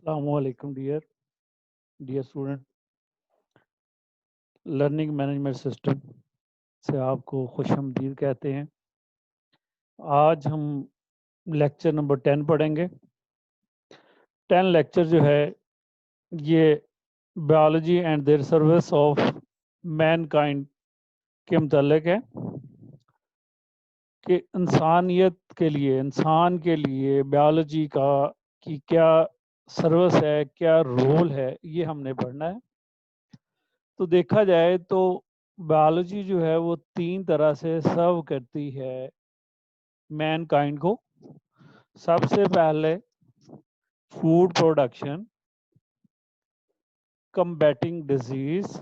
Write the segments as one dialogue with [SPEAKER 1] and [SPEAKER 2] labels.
[SPEAKER 1] السلام علیکم dear student learning management system سے آپ کو خوش آمدید کہتے ہیں. آج ہم لیکچر نمبر 10 پڑھیں گے. 10 لیکچر جو ہے یہ biology and their service of mankind کے متعلق ہے کہ انسانیت کے لیے انسان کے لیے بایولوجی کی کیا سروس ہے, کیا رول ہے, یہ ہم نے پڑھنا ہے. تو دیکھا جائے تو بایولوجی جو ہے وہ 3 طرح سے سرو کرتی ہے مین کائنڈ کو. سب سے پہلے food production, combating disease,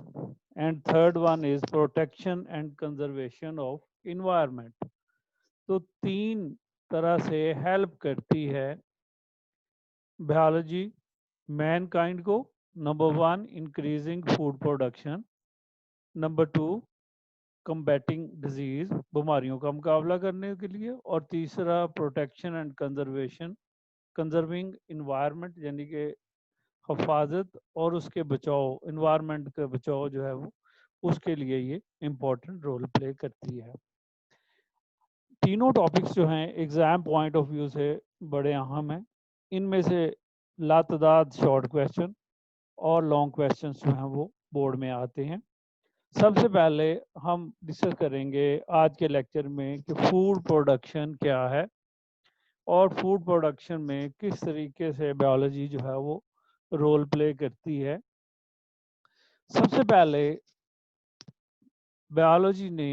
[SPEAKER 1] and third one is protection and conservation of environment. تو 3 طرح سے ہیلپ کرتی ہے بایولوجی مین کائنڈ کو. Number 1 increasing food production, number 2 combating disease بیماریوں کا مقابلہ کرنے کے لیے, اور تیسرا پروٹیکشن اینڈ کنزرونگ انوائرمنٹ یعنی کہ حفاظت اور اس کے بچاؤ, انوائرمنٹ کا بچاؤ جو ہے وہ اس کے لیے یہ امپورٹنٹ رول پلے کرتی ہے. تینوں ٹاپکس جو ہیں ایگزام پوائنٹ آف ویو سے بڑے اہم ہیں. ان میں سے لاتعداد شارٹ کویشچن اور لانگ کویشچنس جو ہیں وہ بورڈ میں آتے ہیں. سب سے پہلے ہم ڈسکس کریں گے آج کے لیکچر میں کہ فوڈ پروڈکشن کیا ہے اور فوڈ پروڈکشن میں کس طریقے سے بایولوجی جو ہے وہ رول پلے کرتی ہے. سب سے پہلے بایولوجی نے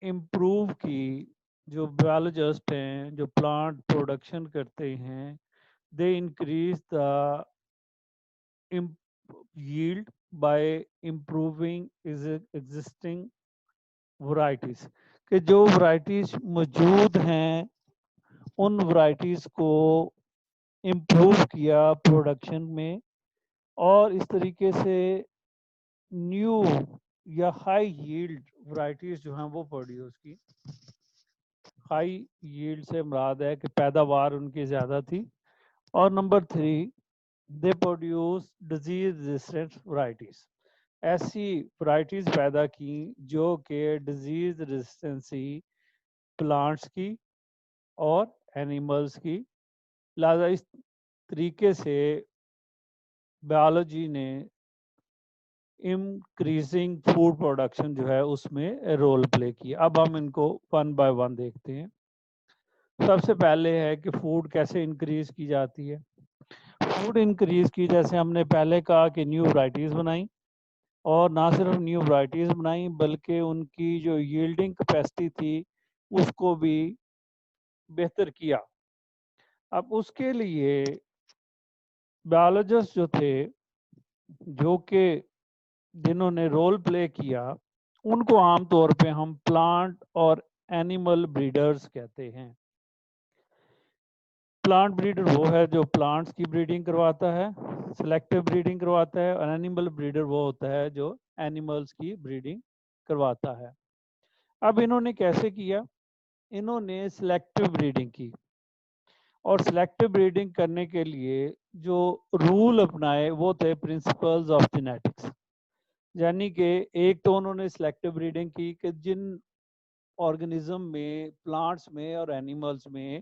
[SPEAKER 1] امپروو کی, جو بایولوجسٹ ہیں جو پلانٹ پروڈکشن کرتے ہیں, they increase the yield by improving existing varieties, کہ جو ورائٹیز موجود ہیں ان ورائٹیز کو امپروو کیا پروڈکشن میں, اور اس طریقے سے نیو یا ہائی ییلڈ ورائٹیز جو ہیں وہ پروڈیوس کی. ہائی ییلڈ سے مراد ہے کہ پیداوار ان کی زیادہ تھی. اور number 3 they produce disease resistant varieties, ایسی ورائٹیز پیدا کی جو کہ ڈیزیز ریزسٹنسی پلانٹس کی اور اینیملز کی. لہذا اس طریقے سے بایولوجی نے انکریزنگ فوڈ پروڈکشن جو ہے اس میں رول پلے کیا. اب ہم ان کو 1 بائی 1 دیکھتے ہیں. سب سے پہلے ہے کہ فوڈ کیسے انکریز کی جاتی ہے. فوڈ انکریز کی جیسے ہم نے پہلے کہا کہ نیو ورائٹیز بنائیں, اور نہ صرف نیو ورائٹیز بنائیں بلکہ ان کی جو ییلڈنگ کیپیسٹی تھی اس کو بھی بہتر کیا. اب اس کے لیے بایولوجسٹ جو تھے جو کہ جنہوں نے رول پلے کیا ان کو عام طور پہ ہم پلانٹ اور اینیمل بریڈرز کہتے ہیں. پلانٹ بریڈر وہ ہے جو پلانٹس کی بریڈنگ کرواتا ہے, سلیکٹو بریڈنگ کرواتا ہے, اور اینیمل بریڈر وہ ہوتا ہے جو اینیملز کی بریڈنگ کرواتا ہے. اب انہوں نے کیسے کیا, انہوں نے سلیکٹو بریڈنگ کی, اور سلیکٹو بریڈنگ کرنے کے لیے جو رول اپنائے وہ تھے پرنسپلز آف جینیٹکس. یعنی کہ ایک تو انہوں نے سلیکٹو بریڈنگ کی کہ جن آرگنزم میں, پلانٹس میں اور اینیملز میں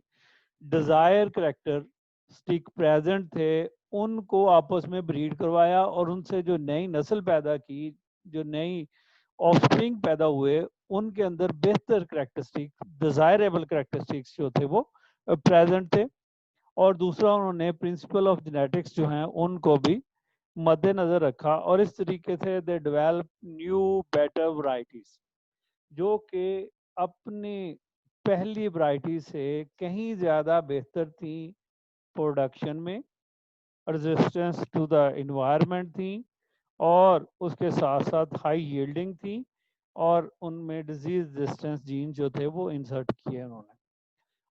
[SPEAKER 1] ڈیزائر کریکٹرسٹک پریزنٹ تھے ان کو آپس میں بریڈ کروایا, اور ان سے جو نئی نسل پیدا کی, جو نئی آف سپرنگ پیدا ہوئے, ان کے اندر بہتر کریکٹرسٹک ڈیزائریبل کریکٹرسٹکس جو تھے وہ پریزنٹ تھے. اور دوسرا انہوں نے پرنسپل آف جینیٹکس جو ہیں ان کو بھی مد نظر رکھا, اور اس طریقے سے they develop new better varieties جو کہ اپنی پہلی ورائٹی سے کہیں زیادہ بہتر تھیں پروڈکشن میں, ریزسٹنس ٹو دا انوائرمنٹ تھیں, اور اس کے ساتھ ساتھ ہائی ییلڈنگ تھیں, اور ان میں ڈیزیز ریزسٹنس جین جو تھے وہ انسرٹ کیے انہوں نے.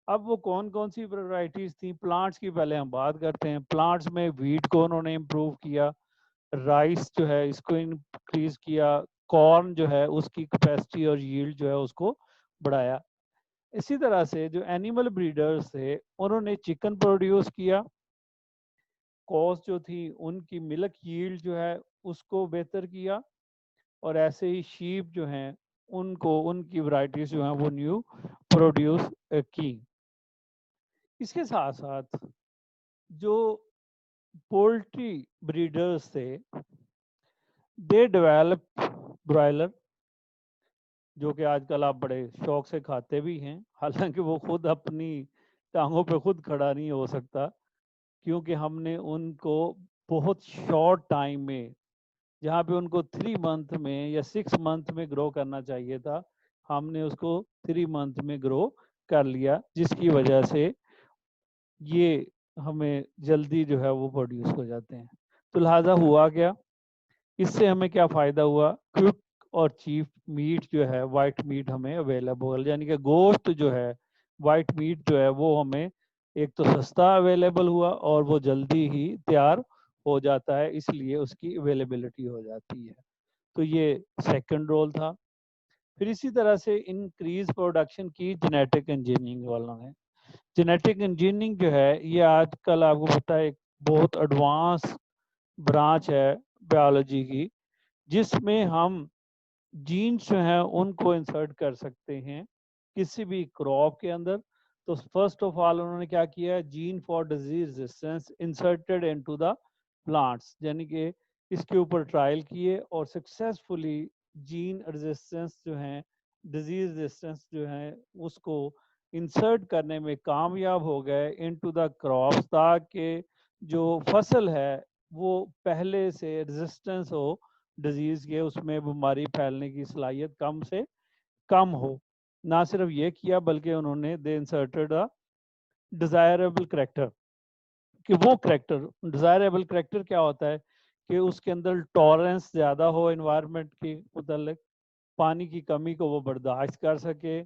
[SPEAKER 1] اب وہ کون کون سی ورائٹیز تھیں. پلانٹس کی پہلے ہم بات کرتے ہیں. پلانٹس میں ویٹ کو انہوں نے امپروو کیا, رائس جو ہے اس کو انکریز کیا, کارن جو ہے اس کی کیپیسٹی اور ییلڈ جو ہے اس کو بڑھایا. اسی طرح سے جو اینیمل بریڈرز تھے انہوں نے چکن پروڈیوس کیا, کاسٹ جو تھی ان کی ملک ییلڈ جو ہے اس کو بہتر کیا، اور ایسے ہی شیپ جو ہیں ان کو ان کی ورائٹیز جو ہیں وہ نیو پروڈیوس کی۔ اس کے ساتھ ساتھ جو پولٹری بریڈرز تھے دے ڈیولپ برائلر، جو کہ آج کل آپ بڑے شوق سے کھاتے بھی ہیں، حالانکہ وہ خود اپنی ٹانگوں پہ خود کھڑا نہیں ہو سکتا، کیونکہ ہم نے ان کو بہت شارٹ ٹائم میں، جہاں پہ ان کو 3 منتھ میں یا 6 منتھ میں گرو کرنا چاہیے تھا، ہم نے اس کو 3 منتھ میں گرو کر لیا، جس کی وجہ سے یہ ہمیں جلدی جو ہے وہ پروڈیوس ہو جاتے ہیں۔ تو لہٰذا ہوا کیا، اس سے ہمیں کیا فائدہ ہوا، کوئک اور چیپ میٹ جو ہے، وائٹ میٹ ہمیں اویلیبل، یعنی کہ گوشت جو ہے، وائٹ میٹ جو ہے وہ ہمیں ایک تو سستا اویلیبل ہوا اور وہ جلدی ہی تیار ہو جاتا ہے، اس لیے اس کی اویلیبلٹی ہو جاتی ہے۔ تو یہ سیکنڈ رول تھا۔ پھر اسی طرح سے انکریز پروڈکشن کی جینیٹک انجینئرنگ والوں نے۔ جینیٹک انجینئرنگ جو ہے یہ آج کل آپ کو پتہ ہے ایک بہت ایڈوانس برانچ ہے بیالوجی کی، جس میں ہم جینز جو ہیں ان کو انسرٹ کر سکتے ہیں کسی بھی کراپ کے اندر۔ تو فرسٹ آف آل انہوں نے کیا کیا ہے، gene for disease resistance inserted into the plants, یعنی کہ اس کے اوپر ٹرائل کیے اور سکسیسفلی جین ریزسٹنس جو ہیں، ڈیزیز ریزسٹنس جو ہیں، اس کو انسرٹ کرنے میں کامیاب ہو گئے انٹو دا کراپس، تاکہ جو فصل ہے وہ پہلے سے ریزسٹنس ہو ڈیزیز کے، اس میں بیماری پھیلنے کی صلاحیت کم سے کم ہو۔ نہ صرف یہ کیا بلکہ انہوں نے دے انسرٹڈ ڈیزائربل کریکٹر، کہ وہ کریکٹر ڈیزائربل کریکٹر کیا ہوتا ہے کہ اس کے اندر ٹالرنس زیادہ ہو انوائرمنٹ کے متعلق، پانی کی کمی کو وہ برداشت کر سکے،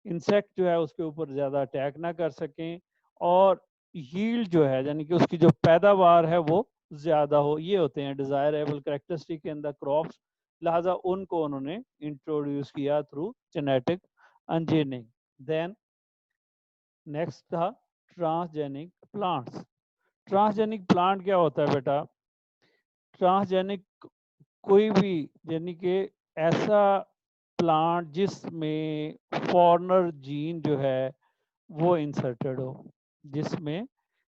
[SPEAKER 1] انسیکٹ جو ہے اس کے اوپر زیادہ اٹیک نہ کر سکیں، اور ییلڈ جو ہے یعنی کہ اس کی جو پیداوار ہے وہ زیادہ ہو، یہ ہوتے ہیں desirable characteristic in the crops. لہٰذا ان کو انہوں نے انٹروڈیوس کیا through genetic engineering. Then next تھا ٹرانسجینک پلانٹس۔ ٹرانسجینک پلانٹ کیا ہوتا ہے بیٹا، ٹرانسجینک کوئی بھی یعنی کہ ایسا پلانٹ جس میں فورنر جین جو ہے وہ انسرٹڈ ہو، جس میں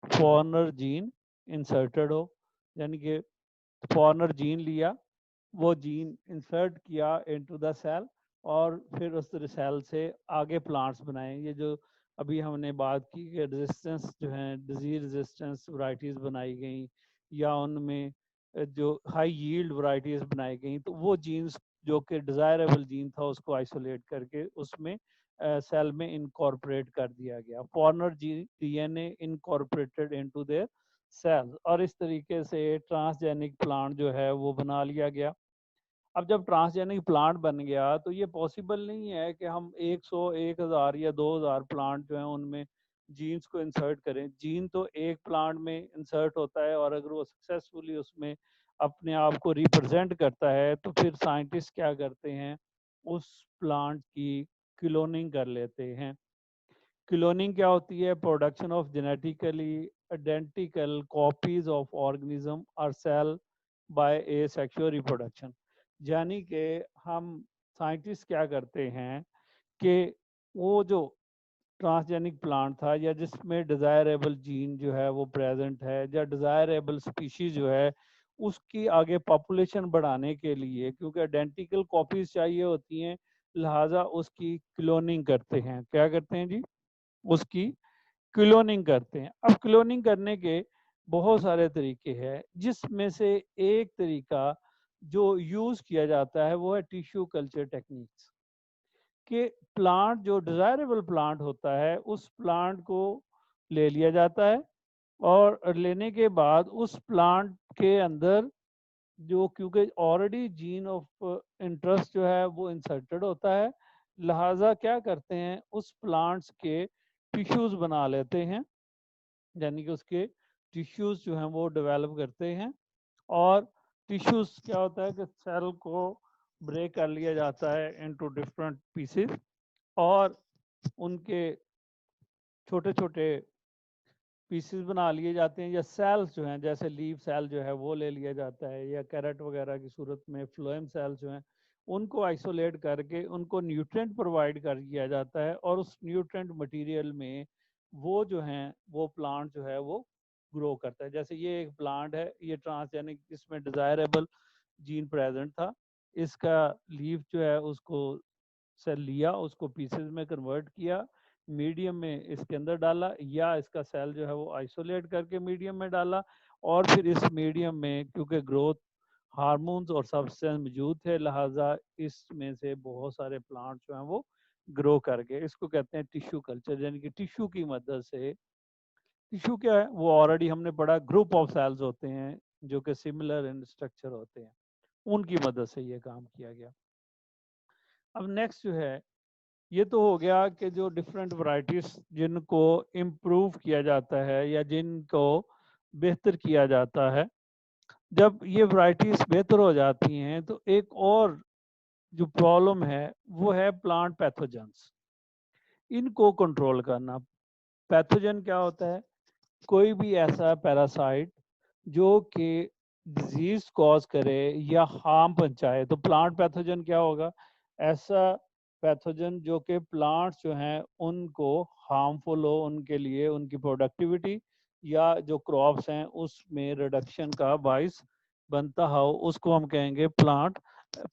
[SPEAKER 1] فورنر جین انسرٹڈ ہو، یعنی کہ فورنر جین لیا، وہ جین انسرٹ کیا انٹو دا سیل، اور پھر اس سیل سے آگے پلانٹس بنائیں۔ یہ جو ابھی ہم نے بات کی کہ ریزسٹنس جو ہیں، ڈیزیز ریزسٹنس ورائٹیز بنائی گئیں، یا ان میں جو ہائی ییلڈ ورائٹیز بنائی گئیں، تو وہ جینز جو کہ ڈیزائربل جین تھا اس کو آئسولیٹ کر کے اس میں سیل میں انکارپوریٹ کر دیا گیا، foreign D N A incorporated into their cell, اور اس طریقے سے ٹرانسجینک پلانٹ جو ہے وہ بنا لیا گیا۔ اب جب ٹرانسجینک پلانٹ بن گیا تو یہ پاسبل نہیں ہے کہ ہم 100 1000 یا 2000 پلانٹ جو ہیں ان میں جینز کو انسرٹ کریں۔ جین تو ایک پلانٹ میں انسرٹ ہوتا ہے، اور اگر وہ سکسیسفلی اس میں اپنے آپ کو ریپرزینٹ کرتا ہے تو پھر سائنٹسٹ کیا کرتے ہیں، اس پلانٹ کی کلوننگ کر لیتے ہیں۔ کلوننگ کیا ہوتی ہے، production of genetically identical copies of organism اور cell by asexual reproduction, یعنی کہ ہم سائنٹسٹ کیا کرتے ہیں کہ وہ جو ٹرانسجینک پلانٹ تھا یا جس میں ڈیزائربل جین جو ہے وہ پریزنٹ ہے، یا ڈیزائربل سپیشیز جو ہے، اس کی آگے پاپولیشن بڑھانے کے لیے، کیونکہ آئیڈینٹیکل کاپیز چاہیے ہوتی ہیں، لہٰذا اس کی کلوننگ کرتے ہیں۔ کیا کرتے ہیں جی، اس کی کلوننگ کرتے ہیں۔ اب کلوننگ کرنے کے بہت سارے طریقے ہیں، جس میں سے ایک طریقہ جو یوز کیا جاتا ہے وہ ہے ٹیشو کلچر ٹیکنیکس، کہ پلانٹ جو ڈیزائربل پلانٹ ہوتا ہے اس پلانٹ کو لے لیا جاتا ہے، اور لینے کے بعد اس پلانٹ کے اندر جو، کیونکہ آلریڈی جین آف انٹرسٹ جو ہے وہ انسرٹڈ ہوتا ہے، لہٰذا کیا کرتے ہیں، اس پلانٹس کے ٹیشوز بنا لیتے ہیں، یعنی کہ اس کے ٹیشوز جو ہیں وہ ڈیولپ کرتے ہیں، اور ٹیشوز کیا ہوتا ہے کہ سیل کو بریک کر لیا جاتا ہے انٹو ڈفرینٹ پیسز، اور ان کے چھوٹے چھوٹے پیسز بنا لیے جاتے ہیں، یا سیلز جو ہیں جیسے لیف سیل جو ہے وہ لے لیا جاتا ہے، یا کیرٹ وغیرہ کی صورت میں فلوئم سیلز جو ہیں ان کو آئسولیٹ کر کے ان کو نیوٹرینٹ پرووائڈ کر دیا جاتا ہے، اور اس نیوٹرینٹ مٹیریل میں وہ جو ہیں وہ پلانٹ جو ہے وہ گرو کرتا ہے. جیسے یہ ایک پلانٹ ہے، یہ ٹرانسجینک، اس میں ڈیزائربل جین پریزنٹ تھا، اس کا لیف جو ہے اس کو سے لیا، اس کو پیسز میں کنورٹ کیا، میڈیم میں اس کے اندر ڈالا، یا اس کا سیل جو ہے وہ آئسولیٹ کر کے میڈیم میں ڈالا، اور پھر اس میڈیم میں کیونکہ گروتھ ہارمونز اور سبسٹینس موجود تھے، لہٰذا اس میں سے بہت سارے پلانٹ جو ہیں وہ گرو کر گئے. اس کو کہتے ہیں ٹیشو کلچر، یعنی کہ ٹیشو کی مدد سے. ٹیشو کیا ہے وہ آلریڈی ہم نے پڑھا، گروپ آف سیلز ہوتے ہیں جو کہ سملر ان اسٹرکچر ہوتے ہیں، ان کی مدد سے یہ کام کیا گیا. اب نیکسٹ جو ہے یہ تو ہو گیا کہ جو ڈفرینٹ ورائٹیز جن کو امپروو کیا جاتا ہے یا جن کو بہتر کیا جاتا ہے. جب یہ ورائٹیز بہتر ہو جاتی ہیں تو ایک اور جو پرابلم ہے وہ ہے پلانٹ پیتھوجنس، ان کو کنٹرول کرنا. پیتھوجن کیا ہوتا ہے؟ کوئی بھی ایسا پیراسائٹ جو کہ ڈیزیز کوز کرے یا ہارم پہنچائے. تو پلانٹ پیتھوجن کیا ہوگا؟ ایسا پیتھوجن جو کہ پلانٹس جو ہیں ان کو ہارمفل ہو، ان کے لیے ان کی پروڈکٹیوٹی یا جو کراپس ہیں اس میں ریڈکشن کا باعث بنتا ہو، اس کو ہم کہیں گے پلانٹ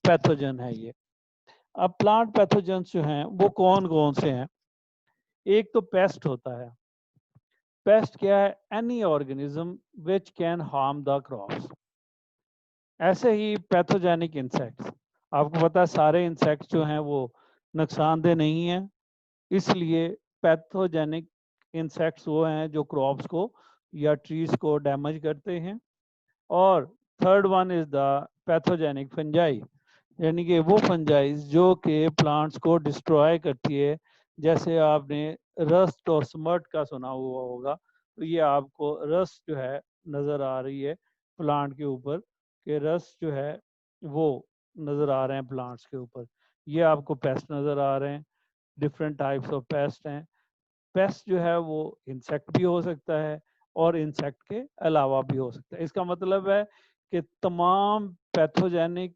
[SPEAKER 1] پیتھوجن ہے یہ. اب پلانٹ پیتھوجنس جو ہیں وہ کون کون سے ہیں؟ ایک تو پیسٹ ہوتا ہے. پیسٹ کیا ہے؟ Any organism which can harm the crops. ایسے ہی پیتھوجینک انسیکٹس، آپ کو پتا ہے سارے انسیکٹس جو ہیں وہ نقصان دہ نہیں ہیں، اس لیے پیتھوجینک انسیکٹس وہ ہیں جو کراپس کو یا ٹریز کو ڈیمیج کرتے ہیں. اور third one is the پیتھوجینک fungi, یعنی کہ وہ فنجائز جو کہ پلانٹس کو ڈسٹروائے کرتی ہے. جیسے آپ نے رسٹ اور سمرٹ کا سنا ہوا ہوگا، تو یہ آپ کو رسٹ جو ہے نظر آ رہی ہے پلانٹ کے اوپر، کہ رسٹ جو ہے وہ نظر آ رہے ہیں پلانٹس کے اوپر. یہ آپ کو پیسٹ نظر آ رہے ہیں، ڈفرینٹ ٹائپس آف پیسٹ ہیں. پیسٹ جو ہے وہ انسیکٹ بھی ہو سکتا ہے اور انسیکٹ کے علاوہ بھی ہو سکتا ہے. اس کا مطلب ہے کہ تمام پیتھوجینک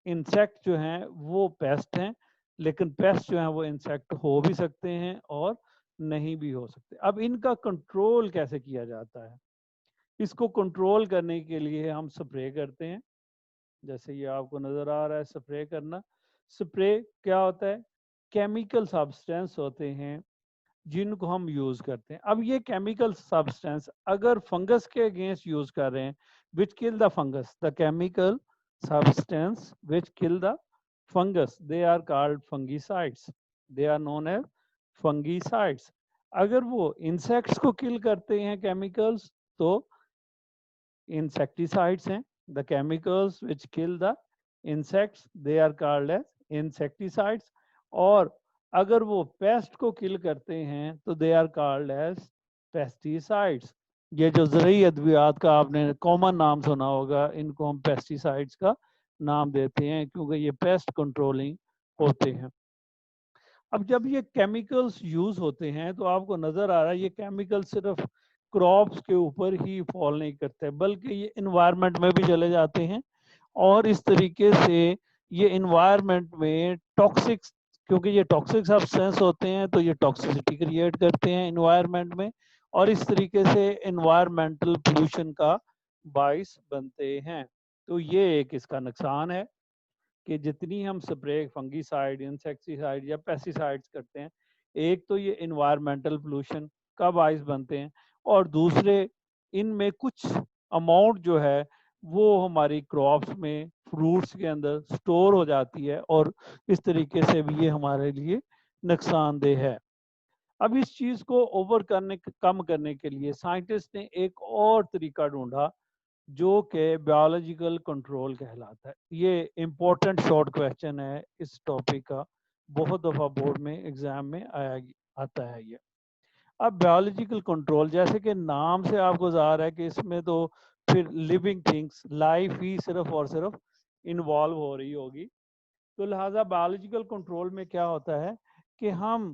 [SPEAKER 1] انسیکٹ جو ہیں وہ پیسٹ ہیں، لیکن پیسٹ جو ہیں وہ انسیکٹ ہو بھی سکتے ہیں اور نہیں بھی ہو سکتے. اب ان کا کنٹرول کیسے کیا جاتا ہے؟ اس کو کنٹرول کرنے کے لیے ہم سپرے کرتے ہیں. جیسے یہ آپ کو نظر آ رہا ہے سپرے کرنا. سپرے کیا ہوتا ہے؟ کیمیکل سبسٹینس ہوتے ہیں جن کو ہم یوز کرتے ہیں. اب یہ کیمیکل سبسٹینس اگر فنگس کے اگینسٹ یوز کر رہے ہیں which kill the fungus, the chemical substance which kill the fungus, they are called fungicides, they are known as fungicides. اگر وہ انسیکٹس کو کل کرتے ہیں کیمیکلز تو insecticides ہیں. the chemicals which kill the insects they are called as insecticides. اور اگر وہ پیسٹ کو کل کرتے ہیں تو they are called as pesticides. یہ جو زرعی ادویات کا آپ نے کامن نام سنا ہوگا، ان کو ہم پیسٹیسائڈس کا نام دیتے ہیں کیونکہ یہ پیسٹ کنٹرولنگ ہوتے ہیں. اب جب یہ کیمیکلز یوز ہوتے ہیں تو آپ کو نظر آ رہا ہے یہ کیمیکل صرف کراپس کے اوپر ہی فال نہیں کرتے بلکہ یہ انوائرمنٹ میں بھی چلے جاتے ہیں، اور اس طریقے سے یہ انوائرمنٹ میں ٹاکسک، کیونکہ یہ ٹاکسک سبسٹینس ہوتے ہیں تو یہ ٹاکسیسٹی کریٹ کرتے ہیں انوائرمنٹ میں، اور اس طریقے سے انوائرمنٹل پولوشن کا باعث بنتے ہیں. تو یہ ایک اس کا نقصان ہے کہ جتنی ہم سپرے فنگی سائڈ، انسیکٹی سائڈ یا پیسٹی سائڈس کرتے ہیں، ایک تو یہ انوائرمنٹل پولوشن کا باعث بنتے ہیں، اور دوسرے ان میں کچھ اماؤنٹ جو ہے وہ ہماری کراپس میں، فروٹس کے اندر سٹور ہو جاتی ہے، اور اس طریقے سے بھی یہ ہمارے لیے نقصان دہ ہے. اب اس چیز کو اوور کرنے، کم کرنے کے لیے سائنٹسٹ نے ایک اور طریقہ ڈھونڈا جو کہ بیولوجیکل کنٹرول کہلاتا ہے. یہ امپورٹنٹ شارٹ کویسچن ہے اس ٹاپک کا، بہت دفعہ بورڈ میں ایگزام میں آتا ہے یہ. اب بیولوجیکل کنٹرول جیسے کہ نام سے آپ کو ظاہر ہے کہ اس میں تو پھر لیونگ تھنگس، لائف ہی صرف اور صرف انوالو ہو رہی ہوگی. تو لہٰذا بیولوجیکل کنٹرول میں کیا ہوتا ہے کہ ہم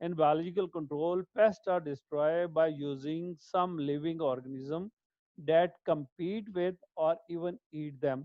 [SPEAKER 1] In biological control, pests are destroyed by using some living organism that compete with or even eat them.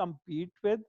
[SPEAKER 1] compete with,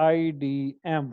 [SPEAKER 1] IDM.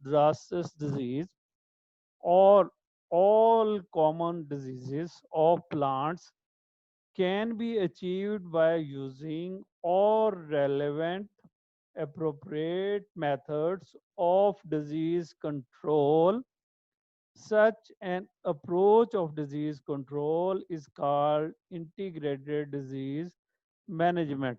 [SPEAKER 1] disastrous disease or all common diseases of plants can be achieved by using all relevant appropriate methods of disease control. Such an approach of disease control is called integrated disease management.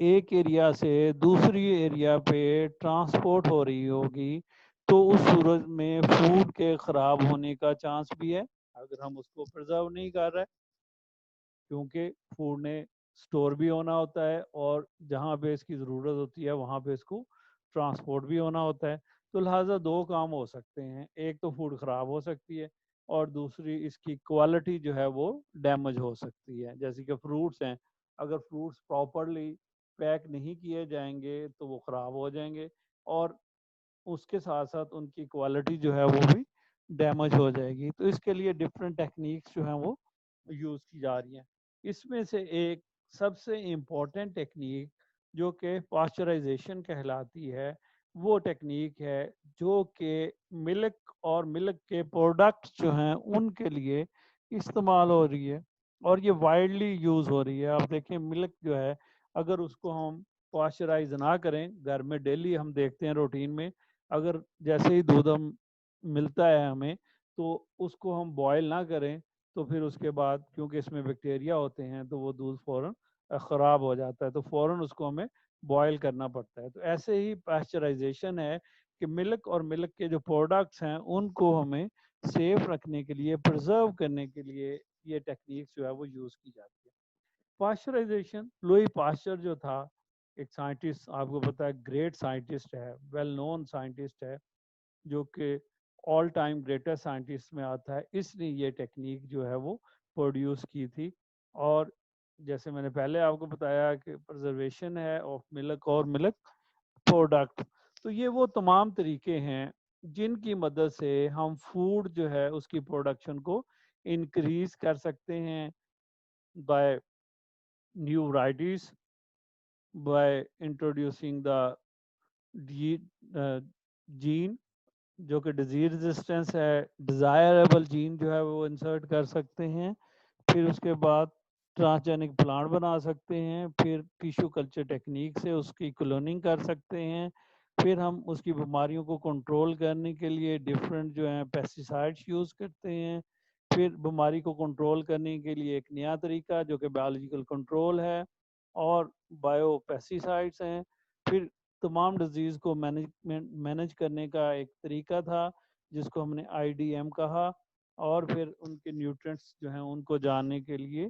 [SPEAKER 1] ایک area سے دوسری area پہ transport ہو رہی ہوگی تو اس صورت میں food کے خراب ہونے کا چانس بھی ہے اگر ہم اس کو پرزرو نہیں کر رہے، کیونکہ فوڈ نے سٹور بھی ہونا ہوتا ہے اور جہاں پہ اس کی ضرورت ہوتی ہے وہاں پہ اس کو ٹرانسپورٹ بھی ہونا ہوتا ہے، تو لہٰذا دو کام ہو سکتے ہیں، ایک تو فوڈ خراب ہو سکتی ہے اور دوسری اس کی کوالٹی جو ہے وہ ڈیمیج ہو سکتی ہے، جیسے کہ فروٹس ہیں، اگر فروٹس پراپرلی پیک نہیں کیے جائیں گے تو وہ خراب ہو جائیں گے اور اس کے ساتھ ساتھ ان کی کوالٹی جو ہے وہ بھی ڈیمیج ہو جائے گی، تو اس کے لیے ڈفرینٹ ٹیکنیکس جو ہیں وہ یوز کی جا رہی ہیں۔ اس میں سے ایک سب سے امپورٹنٹ ٹیکنیک جو کہ پاسچرائزیشن کہلاتی ہے، وہ ٹیکنیک ہے جو کہ ملک اور ملک کے پروڈکٹس جو ہیں ان کے لیے استعمال ہو رہی ہے اور یہ وائڈلی یوز ہو رہی ہے۔ آپ دیکھیں ملک جو ہے اگر اس کو ہم پاسچرائز نہ کریں، گھر میں ڈیلی ہم دیکھتے ہیں روٹین میں، اگر جیسے ہی دودھ ہم ملتا ہے ہمیں تو اس کو ہم بوائل نہ کریں تو پھر اس کے بعد کیونکہ اس میں بیکٹیریا ہوتے ہیں تو وہ دودھ فوراً خراب ہو جاتا ہے، تو فوراً اس کو ہمیں بوائل کرنا پڑتا ہے۔ تو ایسے ہی پاسچرائزیشن ہے کہ ملک اور ملک کے جو پروڈکٹس ہیں ان کو ہمیں سیف رکھنے کے لیے، پرزرو کرنے کے لیے یہ ٹیکنیکس جو ہے وہ یوز کی جاتی ہے۔ پاسچرائزیشن، لوئی پاسچر جو تھا ایک سائنٹسٹ، آپ کو پتا ہے گریٹ سائنٹسٹ ہے، ویل نون سائنٹسٹ ہے، جو کہ آل ٹائم گریٹسٹ سائنٹسٹ میں آتا ہے، اس نے یہ ٹیکنیک جو ہے وہ پروڈیوس کی تھی۔ اور جیسے میں نے پہلے آپ کو بتایا کہ پرزرویشن ہے آف ملک اور ملک پروڈکٹ، تو یہ وہ تمام طریقے ہیں جن کی مدد سے ہم فوڈ جو ہے اس کی پروڈکشن کو انکریز کر سکتے ہیں by new varieties, by introducing the gene جو کہ ڈیزیز ریزسٹنس ہے، ڈیزائربل جین جو ہے وہ انسرٹ کر سکتے ہیں، پھر اس کے بعد ٹرانسجینک پلانٹ بنا سکتے ہیں، پھر ٹیشو کلچر ٹیکنیک سے اس کی کلوننگ کر سکتے ہیں، پھر ہم اس کی بیماریوں کو کنٹرول کرنے کے لیے ڈفرینٹ جو ہیں پیسٹیسائڈس یوز کرتے ہیں، پھر بیماری کو کنٹرول کرنے کے لیے ایک نیا طریقہ جو کہ بایولوجیکل کنٹرول ہے اور بایو پیسٹیسائڈس ہیں، پھر تمام ڈیزیز کو مینج کرنے کا ایک طریقہ تھا جس کو ہم نے IDM کہا، اور پھر ان کے نیوٹرینٹس جو ہیں ان کو جاننے کے لیے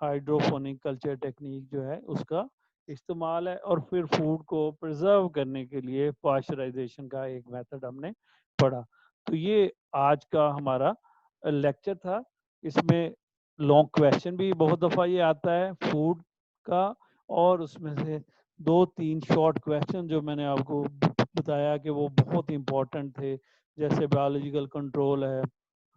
[SPEAKER 1] ہائیڈروفونک کلچر ٹیکنیک جو ہے اس کا استعمال ہے، اور پھر فوڈ کو پرزرو کرنے کے لیے پاسچرائزیشن کا ایک میتھڈ ہم نے پڑھا۔ تو یہ آج کا ہمارا لیکچر تھا، اس میں لانگ کویشچن بھی بہت دفعہ یہ آتا ہے فوڈ کا، اور اس میں سے 2-3 شارٹ کویشچن جو میں نے آپ کو بتایا کہ وہ بہت امپورٹنٹ تھے، جیسے بایولوجیکل کنٹرول ہے،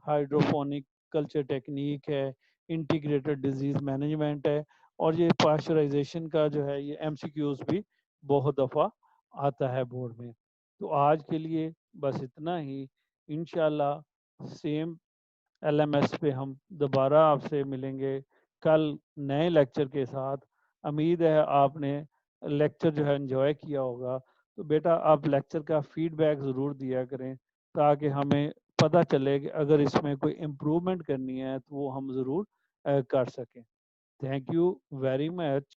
[SPEAKER 1] ہائیڈروفونک کلچر ٹیکنیک ہے، انٹیگریٹڈ ڈیزیز مینجمنٹ ہے، اور یہ پاسچرائزیشن کا جو ہے یہ MCQs بھی بہت دفعہ آتا ہے بورڈ میں۔ تو آج کے لیے بس اتنا ہی، انشاءاللہ سیم LMS پہ ہم دوبارہ آپ سے ملیں گے کل نئے لیکچر کے ساتھ۔ امید ہے آپ نے لیکچر جو ہے انجوائے کیا ہوگا، تو بیٹا آپ لیکچر کا فیڈ بیک ضرور دیا کریں تاکہ ہمیں پتہ چلے کہ اگر اس میں کوئی امپرومنٹ کرنی ہے تو وہ ہم ضرور کر سکیں۔ Thank you very much.